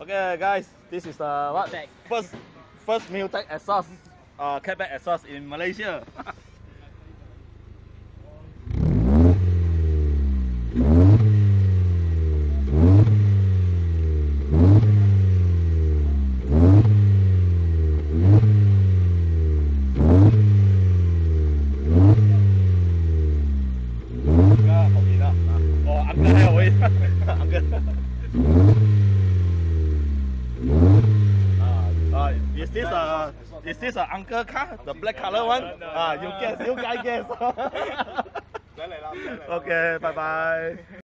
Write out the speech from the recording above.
Okay, guys, this is what Tech. first Mutec exhaust, catback exhaust in Malaysia. Is this a uncle car? The black color one? You guess, you guys guess. Okay, bye bye.